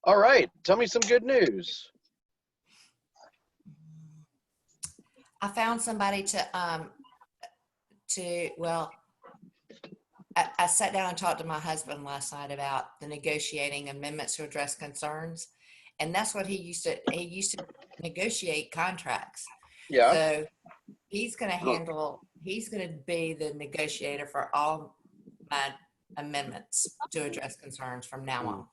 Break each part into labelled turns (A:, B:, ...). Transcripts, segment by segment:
A: All right, tell me some good news.
B: I found somebody well, I sat down and talked to my husband last night about the negotiating amendments to address concerns. And that's what he used to negotiate contracts.
A: Yeah.
B: So he's going to be the negotiator for all my amendments to address concerns from now on.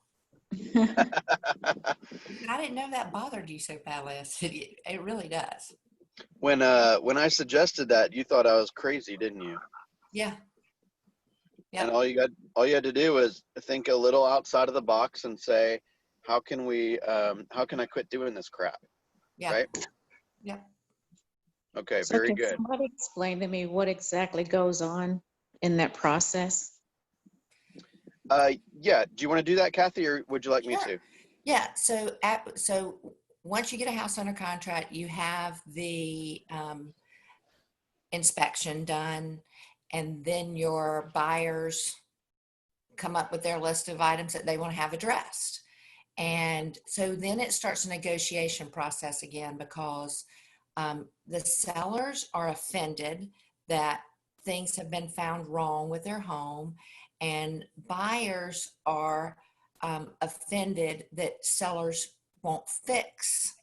B: I didn't know that bothered you so badly. I said, it really does.
A: When I suggested that, you thought I was crazy, didn't you?
B: Yeah.
A: Yep. And all you had to do was think a little outside of the box and say, how can I quit doing this crap?
B: Yeah.
A: Right?
B: Yeah.
A: Okay,
C: So
A: very
C: can
A: good.
C: somebody explain to me what exactly goes on in that process?
A: Yeah. Do you want to do that, Kathy, or would you like me to?
B: Yeah. So once you get a house under contract, you have the inspection done, and then your buyers come up with their list of items that they want to have addressed. And so then it starts a negotiation process again, because the sellers are offended that things have been found wrong with their home, and buyers are offended that sellers won't fix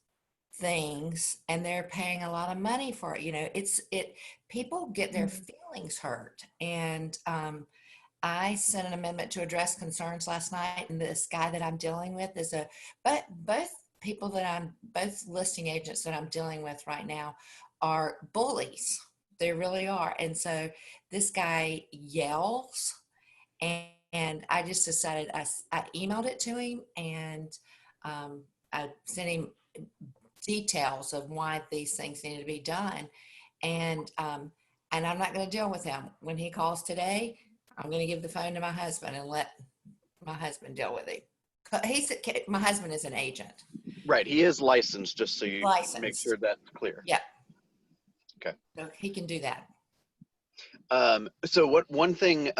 B: things and they're paying a lot of money for it. People get their feelings hurt. And I sent an amendment to address concerns last night, and this guy that I'm dealing with is both listing agents that I'm dealing with right now are bullies. They really are. And so this guy yells, and I just decided, I emailed it to him, and I sent him details of why these things need to be done. And I'm not going to deal with him. When he calls today, I'm going to give the phone to my husband and let my husband deal with it. My husband is an agent.
A: Right. He is licensed, just so you make sure that's clear.
B: Yeah.
A: Okay.
B: So he can do that.
A: So one thing,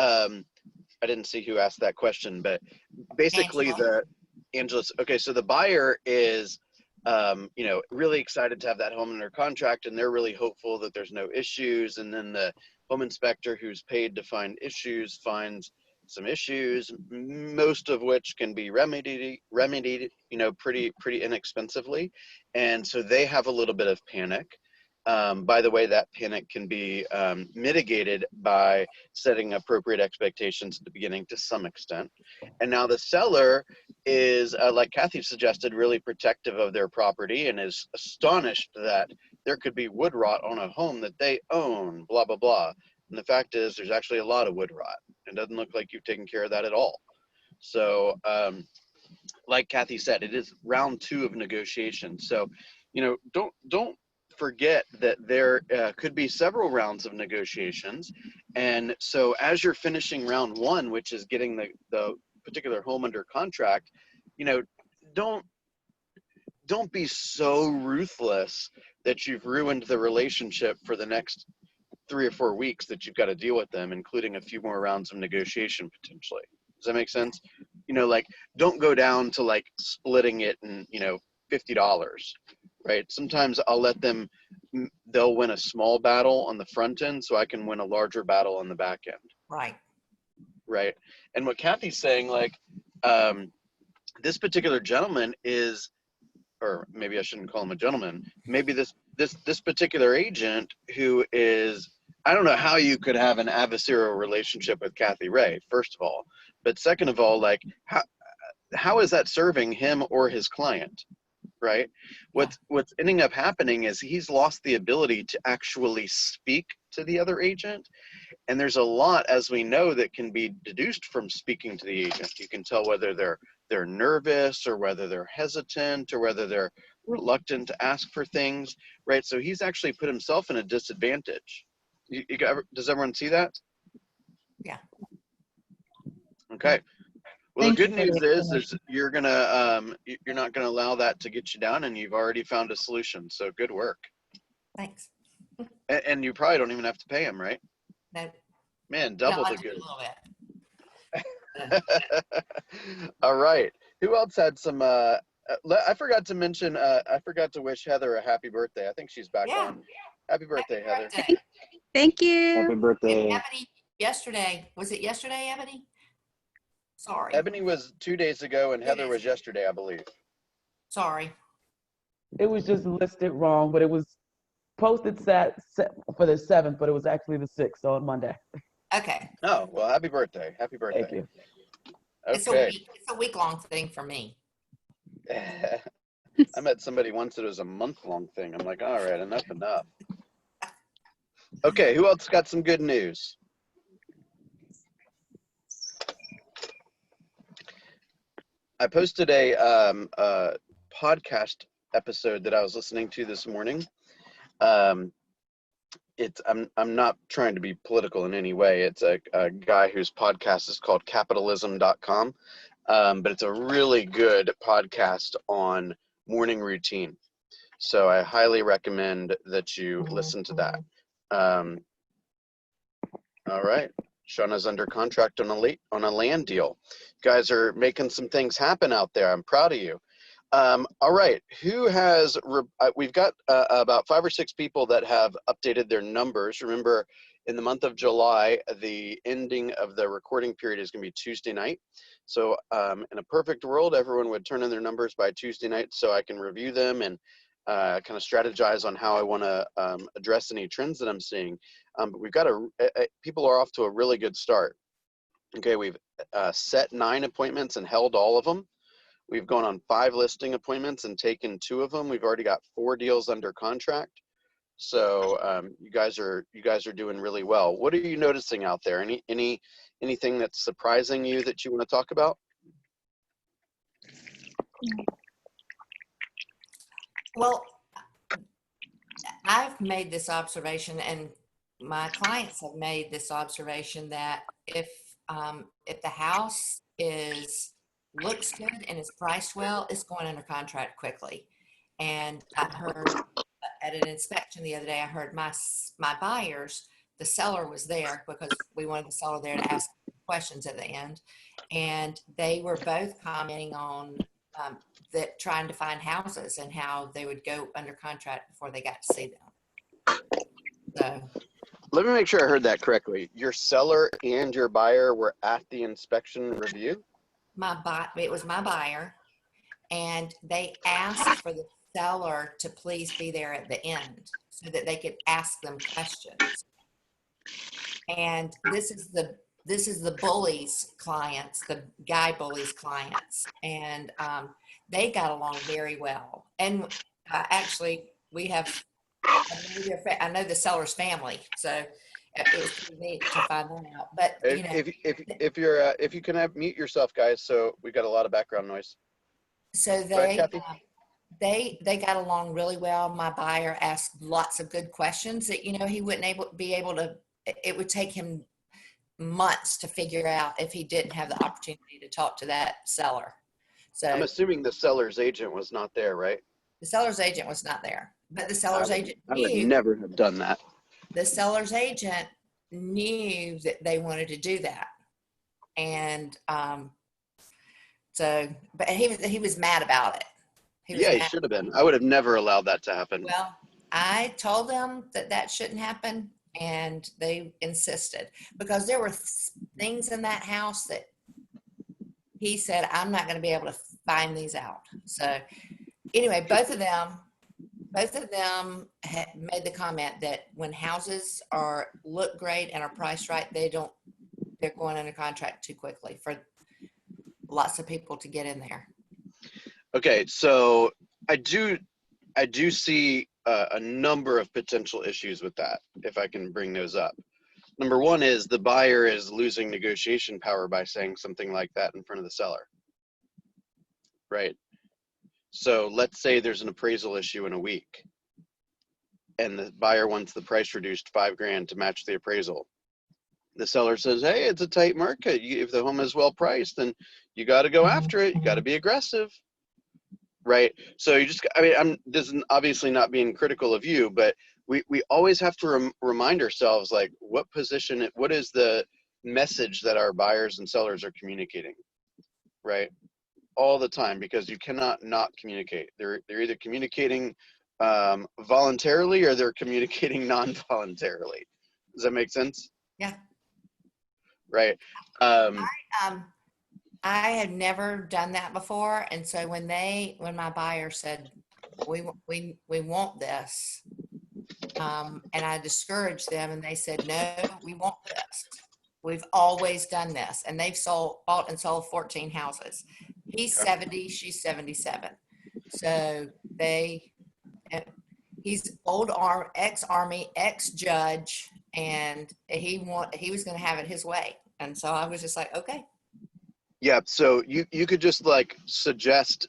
A: I didn't see who asked that question, but basically Angela's, okay, so the buyer is, really excited to have that home under contract, and they're really hopeful that there's no issues. And then the home inspector, who's paid to find issues, finds some issues, most of which can be remedied, pretty inexpensively. And so they have a little bit of panic. By the way, that panic can be mitigated by setting appropriate expectations at the beginning to some extent. And now the seller is, like Kathy suggested, really protective of their property, and is astonished that there could be wood rot on a home that they own, blah, blah, blah. And the fact is, there's actually a lot of wood rot. It doesn't look like you've taken care of that at all. So like Kathy said, it is round 2 of negotiation. So, don't forget that there could be several rounds of negotiations. And so as you're finishing round 1, which is getting the particular home under contract, don't be so ruthless that you've ruined the relationship for the next 3 or 4 weeks that you've got to deal with them, including a few more rounds of negotiation potentially. Does that make sense? Like, don't go down to like splitting it in, $50, right? Sometimes I'll let them, they'll win a small battle on the front end so I can win a larger battle on the back end.
B: Right.
A: Right. And what Kathy's saying, like, this particular gentleman is, or maybe I shouldn't call him a gentleman, maybe this particular agent who is, I don't know how you could have an adversarial relationship with Kathy Ray, first of all, but second of all, like, how is that serving him or his client, right? What's ending up happening is he's lost the ability to actually speak to the other agent. And there's a lot, as we know, that can be deduced from speaking to the agent. You can tell whether they're nervous, or whether they're hesitant, or whether they're reluctant to ask for things, right? So he's actually put himself in a disadvantage. Does everyone see that?
B: Yeah.
A: Okay. Well, the good news is you're not gonna allow that to get you down, and you've already found a solution. So good work.
B: Thanks.
A: And you probably don't even have to pay him, right?
B: No.
A: Man, double
B: No,
A: the good.
B: A little bit.
A: All right. Who else had some? I forgot to mention. I forgot to wish Heather a happy birthday. I think she's back
B: Yeah.
A: on. Happy birthday, Heather.
B: Birthday.
D: Thank
A: Happy
D: you.
A: birthday.
B: Ebony, yesterday. Was it yesterday, Ebony? Sorry.
A: Ebony was 2 days ago, and Heather was yesterday, I believe.
B: Sorry.
E: It was just listed wrong, but it was posted for the 7th, but it was actually the 6th, so on Monday.
B: Okay.
A: Oh, well, happy birthday. Happy birthday.
E: Thank you.
A: Okay.
B: It's a week-long thing for me.
A: I met somebody once that was a month-long thing. I'm like, all right, enough. Okay, who else got some good news? I posted a podcast episode that I was listening to this morning. I'm not trying to be political in any way. It's a guy whose podcast is called capitalism.com. But it's a really good podcast on morning routine. So I highly recommend that you listen to that. All right. Shauna's under contract on a land deal. You guys are making some things happen out there. I'm proud of you. All right. Who has, we've got about 5 or 6 people that have updated their numbers. Remember, in the month of July, the ending of the recording period is going to be Tuesday night. So in a perfect world, everyone would turn in their numbers by Tuesday night so I can review them and kind of strategize on how I want to address any trends that I'm seeing. But we've got people are off to a really good start. Okay, we've set 9 appointments and held all of them. We've gone on 5 listing appointments and taken 2 of them. We've already got 4 deals under contract. So you guys are doing really well. What are you noticing out there? Anything that's surprising you that you want to talk about?
B: Well, I've made this observation, and my clients have made this observation, that if the house looks good and is priced well, it's going under contract quickly. And I heard at an inspection the other day, I heard my buyers, the seller was there because we wanted the seller there to ask questions at the end, and they were both commenting on that, trying to find houses and how they would go under contract before they got to see them. So
A: let me make sure I heard that correctly. Your seller and your buyer were at the inspection review?
B: it was my buyer, and they asked for the seller to please be there at the end so that they could ask them questions. And this is the bully's clients, the guy bully's clients, and they got along very well. And actually, we have, I know the seller's family, so it was pretty neat to find that out. But you know,
A: if you can mute yourself, guys, so we've got a lot of background noise.
B: So they got along really well. My buyer asked lots of good questions that, you know, he wouldn't be able to. It would take him months to figure out if he didn't have the opportunity to talk to that seller. So
A: I'm assuming the seller's agent was not there, right?
B: the seller's agent was not there, but the seller's agent
A: I would
B: knew.
A: never have done that.
B: The seller's agent knew that they wanted to do that, and so, but he was mad about it.
A: He should have been. I would have never allowed that to happen.
B: Well, I told them that shouldn't happen, and they insisted, because there were things in that house that he said, I'm not going to be able to find these out. So anyway, both of them had made the comment that when houses look great and are priced right, they're going under contract too quickly for lots of people to get in there.
A: Okay, so I do see a number of potential issues with that, if I can bring those up. Number one is the buyer is losing negotiation power by saying something like that in front of the seller, right? So let's say there's an appraisal issue in a week, and the buyer wants the price reduced $5,000 to match the appraisal. The seller says, hey, it's a tight market. If the home is well priced, then you got to go after it. You got to be aggressive, right? So this is obviously not being critical of you, but we always have to remind ourselves, like, what is the message that our buyers and sellers are communicating, right? all the time because you cannot not communicate. They're either communicating voluntarily or they're communicating non-voluntarily. Does that make sense?
B: Yeah.
A: Right.
B: I had never done that before, and so when my buyer said, we want this, and I discouraged them, and they said, no, we want this. We've always done this, and they've bought and sold 14 houses. He's 70, she's 77. So he's ex-army, ex-judge, and he was going to have it his way. And so I was just like, okay.
A: Yeah. So you could just like suggest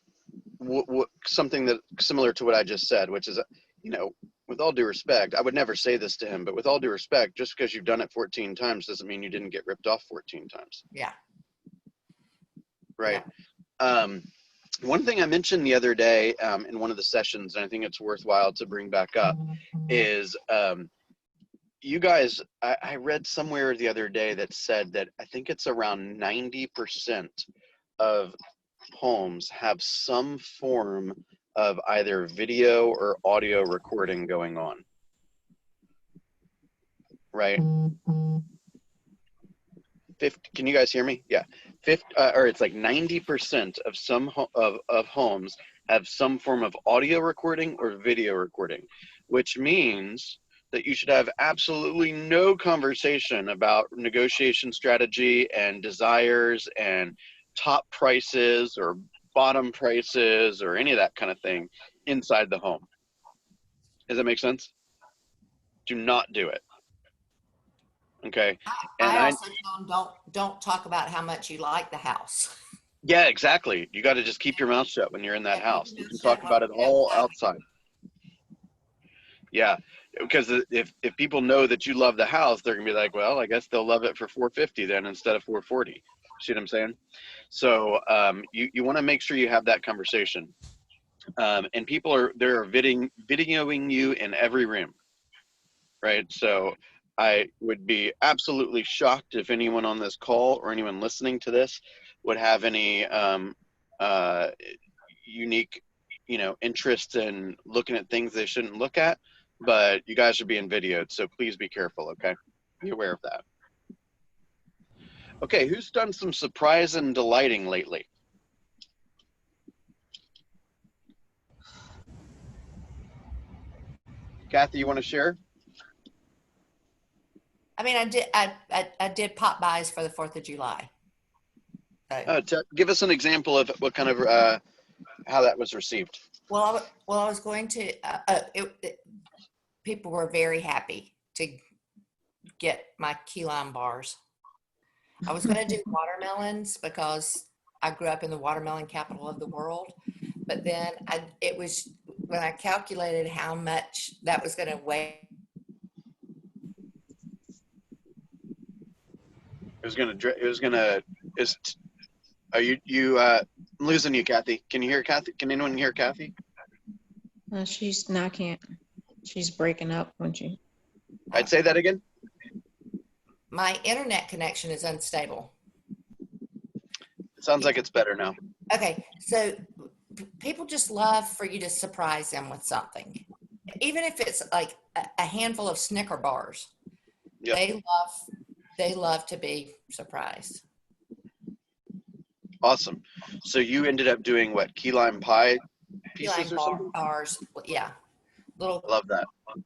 A: something that similar to what I just said, which is, with all due respect, I would never say this to him, but with all due respect, just because you've done it 14 times doesn't mean you didn't get ripped off 14 times.
B: Yeah.
A: Right. Yeah. One thing I mentioned the other day in one of the sessions, and I think it's worthwhile to bring back up, is you guys, I read somewhere the other day that said that I think it's around 90% of homes have some form of either video or audio recording going on. Right? 50, can you guys hear me? Yeah. 50, or it's like 90% of some of homes have some form of audio recording or video recording, which means that you should have absolutely no conversation about negotiation strategy and desires and top prices or bottom prices or any of that kind of thing inside the home. Does that make sense? Do not do it. Okay. And
B: I also don't talk about how much you like the house.
A: Yeah, exactly. You got to just keep your mouth shut when you're in that house. You can talk about it all outside. Yeah, because if people know that you love the house, they're gonna be like, well, I guess they'll love it for $450 then instead of $440. See what I'm saying? So you want to make sure you have that conversation. And people are videoing you in every room, right? So I would be absolutely shocked if anyone on this call or anyone listening to this would have any unique, interest in looking at things they shouldn't look at. But you guys are being videoed, so please be careful, okay? Be aware of that. Okay, who's done some surprise and delighting lately? Kathy, you want to share?
B: I mean, I did pop buys for the 4th of July. So.
A: Give us an example of what kind of how that was received.
B: Well, I was going to. People were very happy to get my key lime bars. I was going to do watermelons because I grew up in the watermelon capital of the world. But then it was when I calculated how much that was going to weigh.
A: Are you I'm losing you, Kathy? Can you hear Kathy? Can anyone hear Kathy?
C: She's breaking up when she.
A: I'd say that again.
B: My internet connection is unstable.
A: It sounds like it's better now.
B: Okay, so people just love for you to surprise them with something, even if it's like a handful of Snicker bars. Yep. They love to be surprised.
A: Awesome. So you ended up doing what? Key lime pie pieces
B: key lime
A: or something?
B: Bars, yeah. Little.
A: Love that.
B: Yeah.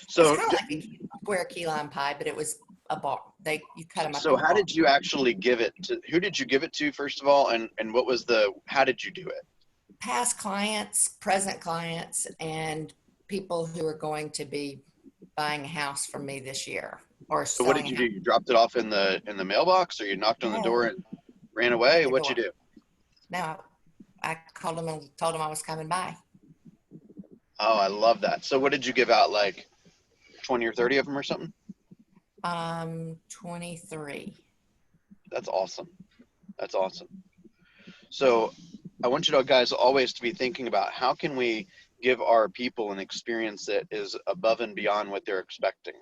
A: So
B: it's kind of like a square key lime pie, but it was a bar. You cut them up.
A: So how did you actually give it to? Who did you give it to first of all, and what was how did you do it?
B: Past clients, present clients, and people who are going to be buying a house from me this year.
A: So what did you do? You dropped it off in the mailbox, or you knocked on the door and ran away? What'd you do?
B: No, I called them and told them I was coming by.
A: Oh, I love that. So what did you give out, like 20 or 30 of them or something?
B: 23.
A: That's awesome. That's awesome. So I want you guys always to be thinking about how can we give our people an experience that is above and beyond what they're expecting,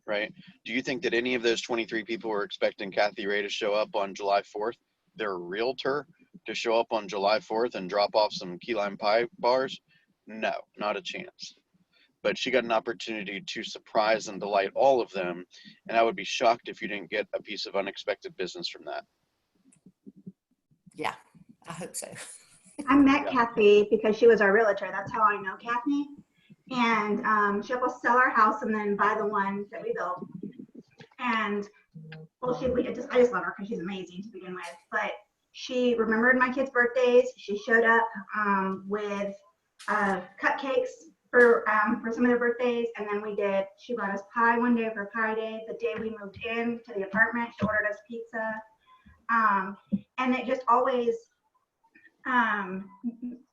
A: right? Do you think that any of those 23 people were expecting Kathy Ray to show up on July 4th their realtor to show up on July 4th and drop off some key lime pie bars? No, not a chance. But she got an opportunity to surprise and delight all of them, and I would be shocked if you didn't get a piece of unexpected business from that.
B: Yeah, I hope so.
D: I met Kathy because she was our realtor. That's how I know Kathy. And she helped us sell our house and then buy the one that we built. And well, I just love her because she's amazing to begin with. But she remembered my kids' birthdays. She showed up with cupcakes for some of their birthdays, and then she brought us pie one day for Pie Day. The day we moved in to the apartment, she ordered us pizza. And it just always,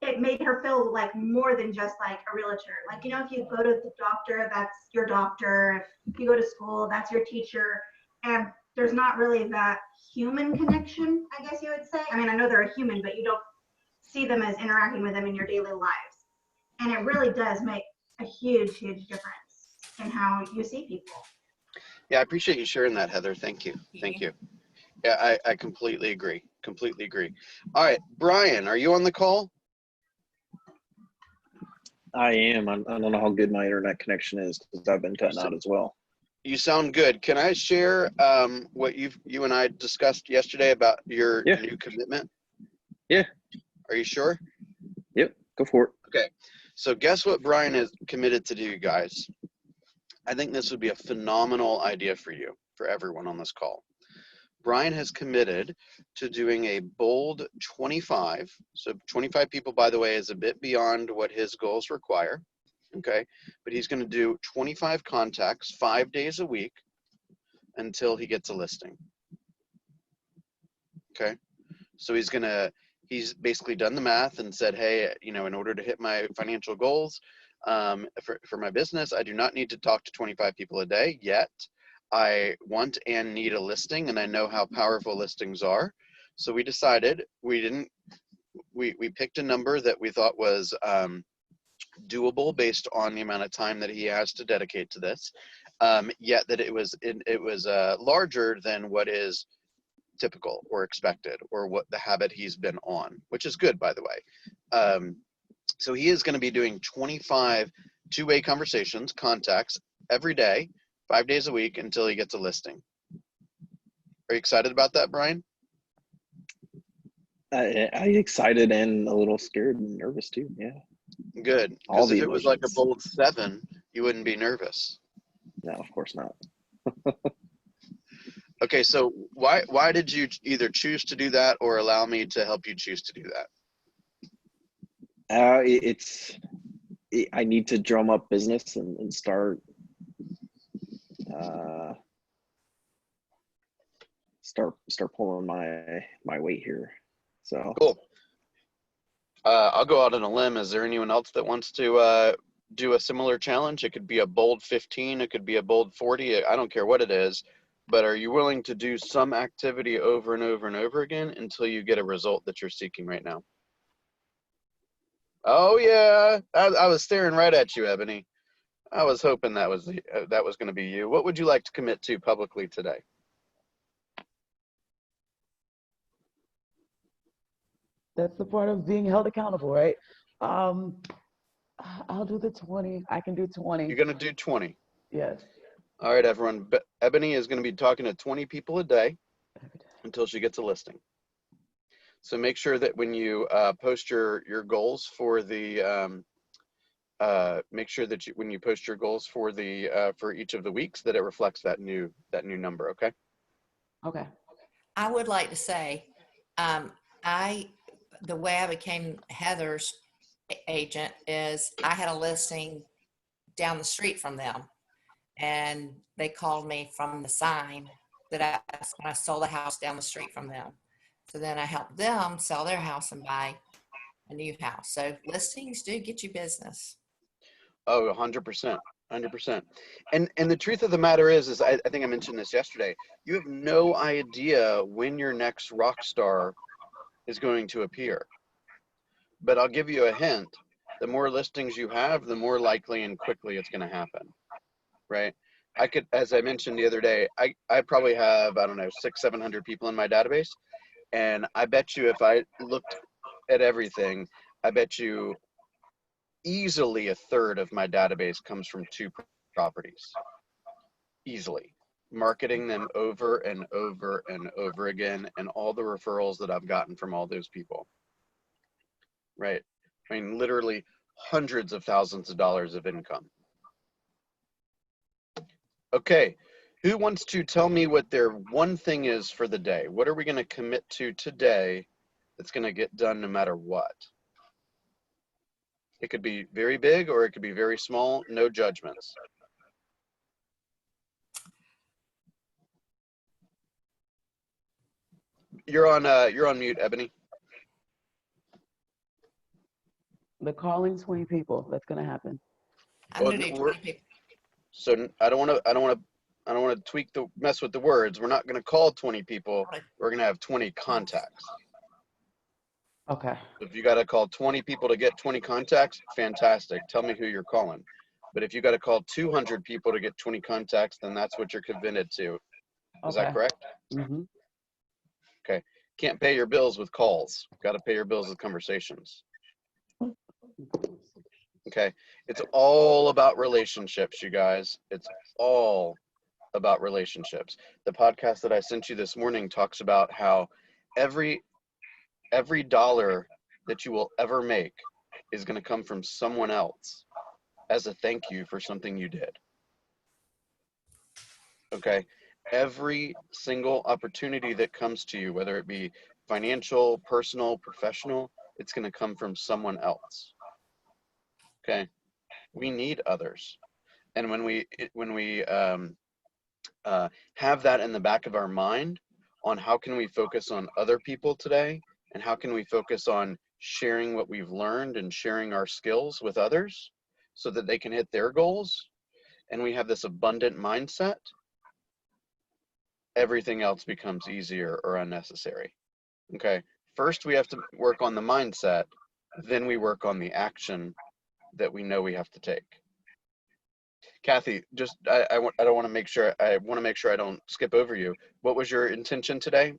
D: it made her feel like more than just like a realtor. Like, you know, if you go to the doctor, that's your doctor. If you go to school, that's your teacher. And there's not really that human connection, I guess you would say. I mean, I know they're a human, but you don't see them as interacting with them in your daily lives. And it really does make a huge, huge difference in how you see people.
A: Yeah, I appreciate you sharing that, Heather. Thank you. Thank you. Yeah, I completely agree. Completely agree. All right, Brian, are you on the call?
F: I am. I don't know how good my internet connection is because I've been cutting out as well.
A: You sound good. Can I share what you and I discussed yesterday about your new commitment?
F: Yeah.
A: Are you sure?
F: Yep. Go for it.
A: Okay. So guess what Brian is committed to do, guys? I think this would be a phenomenal idea for you, for everyone on this call. Brian has committed to doing a bold 25. So 25 people, by the way, is a bit beyond what his goals require. Okay. But he's going to do 25 contacts 5 days a week until he gets a listing. Okay. So he's basically done the math and said, hey, you know, in order to hit my financial goals for my business, I do not need to talk to 25 people a day yet. I want and need a listing, and I know how powerful listings are. So we decided we picked a number that we thought was doable based on the amount of time that he has to dedicate to this, yet that it was larger than what is typical or expected or what the habit he's been on, which is good, by the way. So he is going to be doing 25 two-way conversations, contacts every day, 5 days a week until he gets a listing. Are you excited about that, Brian?
F: I'm excited and a little scared and nervous too. Yeah.
A: Good. Because if it was like a bold 7, you wouldn't be nervous.
F: No, of course not.
A: Okay, so why did you either choose to do that or allow me to help you choose to do that?
F: I need to drum up business and start pulling my weight here. So
A: cool. I'll go out on a limb. Is there anyone else that wants to do a similar challenge? It could be a bold 15. It could be a bold 40. I don't care what it is. But are you willing to do some activity over and over and over again until you get a result that you're seeking right now? Oh yeah, I was staring right at you, Ebony. I was hoping that was going to be you. What would you like to commit to publicly today?
E: That's the part of being held accountable, right? I'll do the 20. I can do 20.
A: You're going to do 20.
E: Yes.
A: All right, everyone. Ebony is going to be talking to 20 people a day until she gets a listing. So make sure that when you post your goals for the make sure that when you post your goals for each of the weeks that it reflects that new number. Okay.
E: Okay.
B: I would like to say, the way I became Heather's agent is I had a listing down the street from them, and they called me from the sign that I sold a house down the street from them. So then I helped them sell their house and buy a new house. So listings do get you business.
A: Oh, 100%. 100%. And the truth of the matter is I think I mentioned this yesterday. You have no idea when your next rock star is going to appear. But I'll give you a hint. The more listings you have, the more likely and quickly it's going to happen. Right? I could, as I mentioned the other day, I probably have, I don't know, 600-700 people in my database. And I bet you if I looked at everything, I bet you easily a third of my database comes from 2 properties. Easily. Marketing them over and over and over again, and all the referrals that I've gotten from all those people. Right? I mean, literally hundreds of thousands of dollars of income. Okay, who wants to tell me what their one thing is for the day? What are we going to commit to today that's going to get done no matter what? It could be very big or it could be very small, no judgments. You're on mute, Ebony.
E: The calling 20 people. That's gonna happen.
B: I'm
A: Well,
B: gonna do
A: we're-
B: 20 people.
A: So I don't want to mess with the words. We're not going to call 20 people. We're going to have 20 contacts.
E: Okay.
A: If you got to call 20 people to get 20 contacts, fantastic. Tell me who you're calling. But if you got to call 200 people to get 20 contacts, then that's what you're committed to. Is that correct?
E: Mm-hmm.
A: Okay. Can't pay your bills with calls. Got to pay your bills with conversations. Okay. It's all about relationships, you guys. It's all about relationships. The podcast that I sent you this morning talks about how every dollar that you will ever make is going to come from someone else as a thank you for something you did. Okay. Every single opportunity that comes to you, whether it be financial, personal, professional, it's going to come from someone else. Okay. We need others. And when we have that in the back of our mind on how can we focus on other people today, and how can we focus on sharing what we've learned and sharing our skills with others so that they can hit their goals, and we have this abundant mindset, everything else becomes easier or unnecessary. Okay. First, we have to work on the mindset, then we work on the action that we know we have to take. Kathy, just I don't want to make sure I don't skip over you. What was your intention today?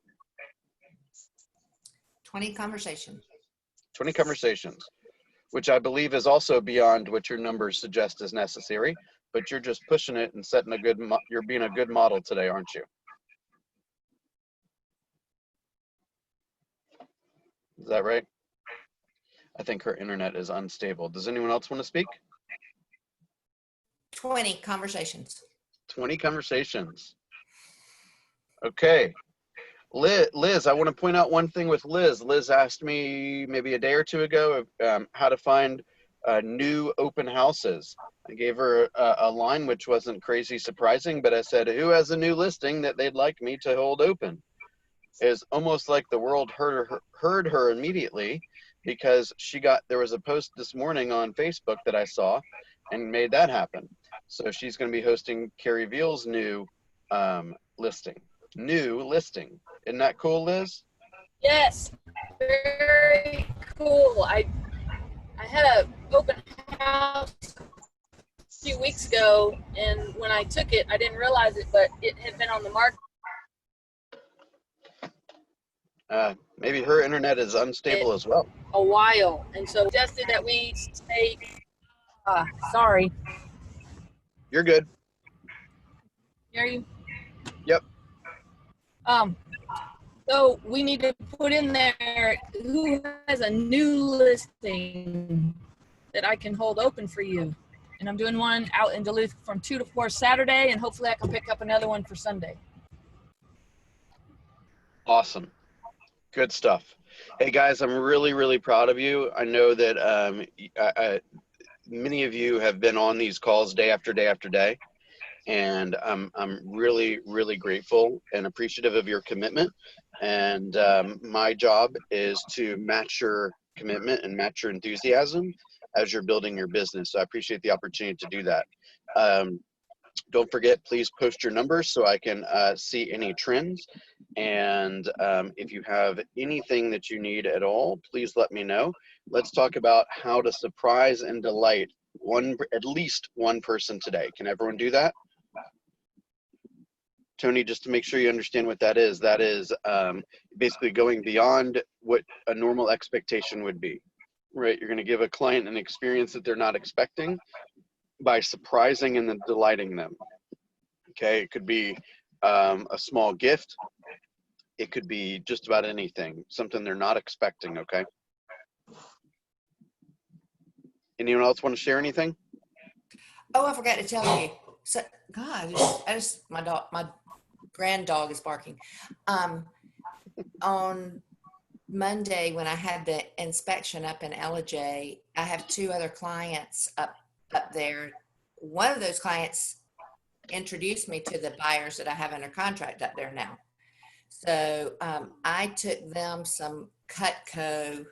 B: 20 conversations.
A: 20 conversations, which I believe is also beyond what your numbers suggest is necessary, but you're just pushing it and setting a good, you're being a good model today, aren't you? Is that right? I think her internet is unstable. Does anyone else want to speak?
B: 20 conversations.
A: 20 conversations. Okay. Liz, I want to point out one thing with Liz. Liz asked me maybe a day or two ago how to find new open houses. I gave her a line which wasn't crazy surprising, but I said, who has a new listing that they'd like me to hold open? It's almost like the world heard her immediately, because there was a post this morning on Facebook that I saw and made that happen. So she's going to be hosting Carrie Veal's new listing. New listing. Isn't that cool, Liz?
G: Yes, very cool. I had an open house a few weeks ago, and when I took it, I didn't realize it, but it had been on the market
A: Maybe her internet is unstable as well.
G: a while, and so suggested that we stay. Sorry.
A: You're good.
G: Hear you?
A: Yep.
G: So we need to put in there who has a new listing that I can hold open for you. And I'm doing one out in Duluth from 2 to 4 Saturday, and hopefully I can pick up another one for Sunday.
A: Awesome. Good stuff. Hey guys, I'm really, really proud of you. I know that many of you have been on these calls day after day after day. And I'm really, really grateful and appreciative of your commitment. And my job is to match your commitment and match your enthusiasm as you're building your business. So I appreciate the opportunity to do that. Don't forget, please post your numbers so I can see any trends. And if you have anything that you need at all, please let me know. Let's talk about how to surprise and delight at least one person today. Can everyone do that? Tony, just to make sure you understand what that is basically going beyond what a normal expectation would be, right? You're going to give a client an experience that they're not expecting by surprising and then delighting them. Okay, it could be a small gift. It could be just about anything, something they're not expecting, okay? Anyone else want to share anything?
B: Oh, I forgot to tell you. So, God, my grand dog is barking. On Monday, when I had the inspection up in LJ, I have 2 other clients up there. One of those clients introduced me to the buyers that I have under contract up there now. So I took them some Cutco.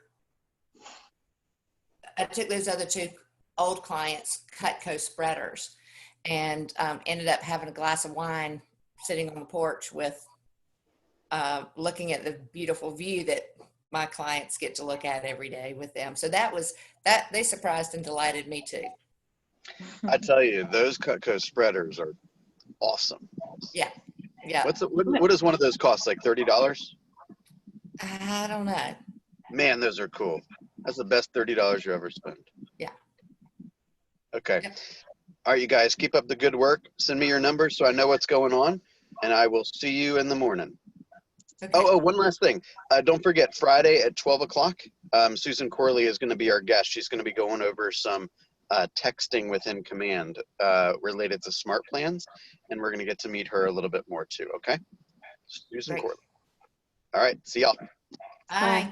B: I took those other 2 old clients Cutco spreaders, and ended up having a glass of wine sitting on the porch with looking at the beautiful view that my clients get to look at every day with them. So that they surprised and delighted me too.
A: I tell you, those Cutco spreaders are awesome.
B: Yeah. Yeah.
A: What does one of those cost? Like $30?
B: I don't know.
A: Man, those are cool. That's the best $30 you ever spent.
B: Yeah.
A: Okay.
B: Yep.
A: All right, you guys, keep up the good work. Send me your number so I know what's going on, and I will see you in the morning.
B: Okay.
A: Oh, one last thing. Don't forget, Friday at 12 o'clock, Susan Corley is going to be our guest. She's going to be going over some texting within command related to smart plans, and we're going to get to meet her a little bit more too, okay? Susan
B: Great.
A: Corley. All right, see y'all.
B: Bye.